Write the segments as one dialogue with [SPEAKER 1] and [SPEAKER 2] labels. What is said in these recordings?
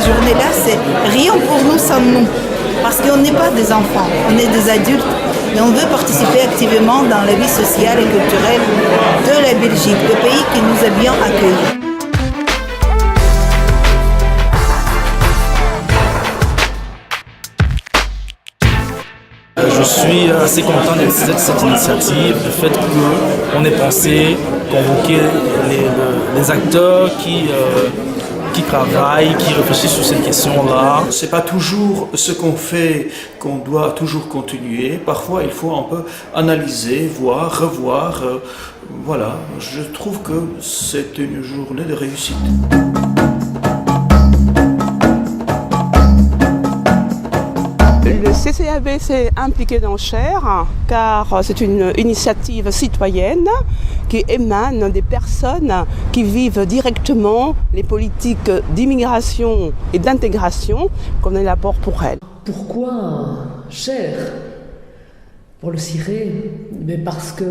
[SPEAKER 1] cette journée-là, c'est rien pour nous sans nous. Parce qu'on n'est pas des enfants, on est des adultes. Et on veut participer activement dans la vie sociale et culturelle de la Belgique, le pays qui nous a bien accueillis.
[SPEAKER 2] Je suis assez content de cette initiative, du fait qu'on ait pensé convoquer les acteurs qui travaillent, qui réfléchissent sur cette question-là.
[SPEAKER 3] C'est pas toujours ce qu'on fait qu'on doit toujours continuer. Parfois, il faut un peu analyser, voir, revoir. Voilà, je trouve que c'est une journée de réussite.
[SPEAKER 4] Le CCAB s'est impliqué dans Cher car c'est une initiative citoyenne qui émane des personnes qui vivent directement les politiques d'immigration et d'intégration qu'on élabore pour elles.
[SPEAKER 5] Pourquoi Cher ? Pour le CIRE, mais parce que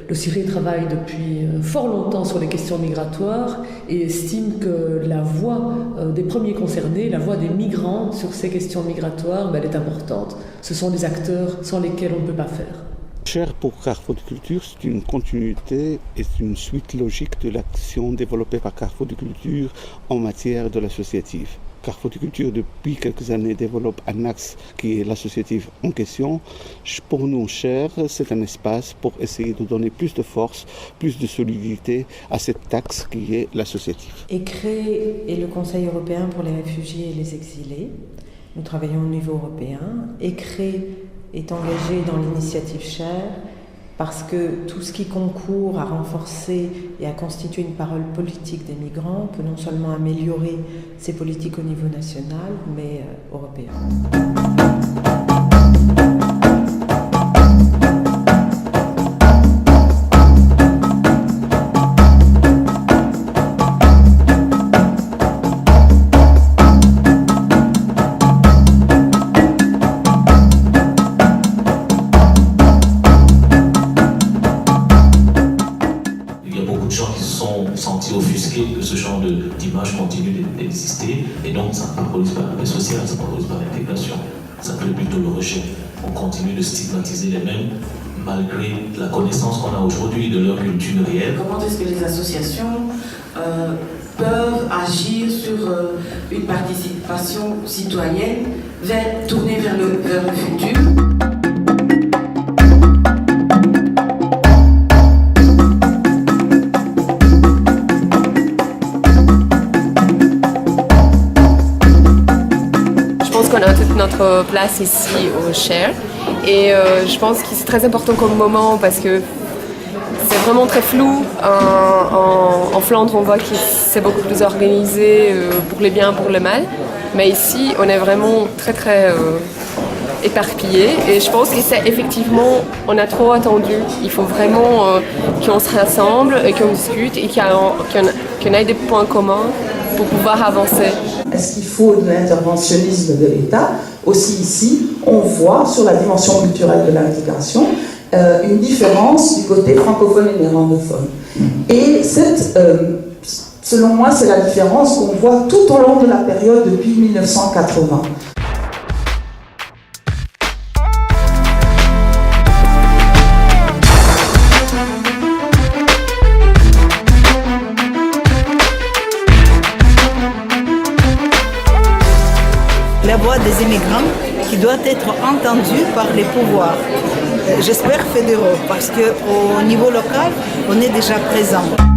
[SPEAKER 5] le CIRE travaille depuis fort longtemps sur les questions migratoires et estime que la voix des premiers concernés, la voix des migrants sur ces questions migratoires, elle est importante. Ce sont des acteurs sans lesquels on ne peut pas faire.
[SPEAKER 6] Cher pour Carrefour de Culture, c'est une continuité et une suite logique de l'action développée par Carrefour de Culture en matière de l'associatif. Carrefour de Culture, depuis quelques années, développe un axe qui est l'associatif en question. Pour nous, Cher, c'est un espace pour essayer de donner plus de force, plus de solidité à cet axe qui est l'associatif.
[SPEAKER 7] ECRE est le Conseil européen pour les réfugiés et les exilés. Nous travaillons au niveau européen. ECRE est engagé dans l'initiative Cher parce que tout ce qui concourt à renforcer et à constituer une parole politique des migrants peut non seulement améliorer ces politiques au niveau national, mais européen.
[SPEAKER 8] Sentis offusqués que ce genre d'image continue d'exister et donc ça ne favorise pas la paix sociale, ça ne favorise pas l'intégration, ça fait plutôt le rejet. On continue de stigmatiser les mêmes malgré la connaissance qu'on a aujourd'hui de leur culture réelle.
[SPEAKER 9] Comment est-ce que les associations peuvent agir sur une participation citoyenne tournée vers le futur?
[SPEAKER 10] On a toute notre place ici au Cher et je pense que c'est très important comme moment parce que c'est vraiment très flou. En Flandre, on voit que c'est beaucoup plus organisé pour les biens, pour le mal, mais ici, on est vraiment très très éparpillé et je pense que c'est effectivement, on a trop attendu. Il faut vraiment qu'on se rassemble et qu'on discute et qu'on ait des points communs pour pouvoir avancer.
[SPEAKER 11] Est-ce qu'il faut de l'interventionnisme de l'État? Aussi ici, on voit sur la dimension culturelle de l'intégration une différence du côté francophone et néerlandophone. Et selon moi, c'est la différence qu'on voit tout au long de la période depuis 1980.
[SPEAKER 1] La voix des immigrants qui doit être entendue par les pouvoirs, j'espère fédéraux, parce qu'au niveau local, on est déjà présent.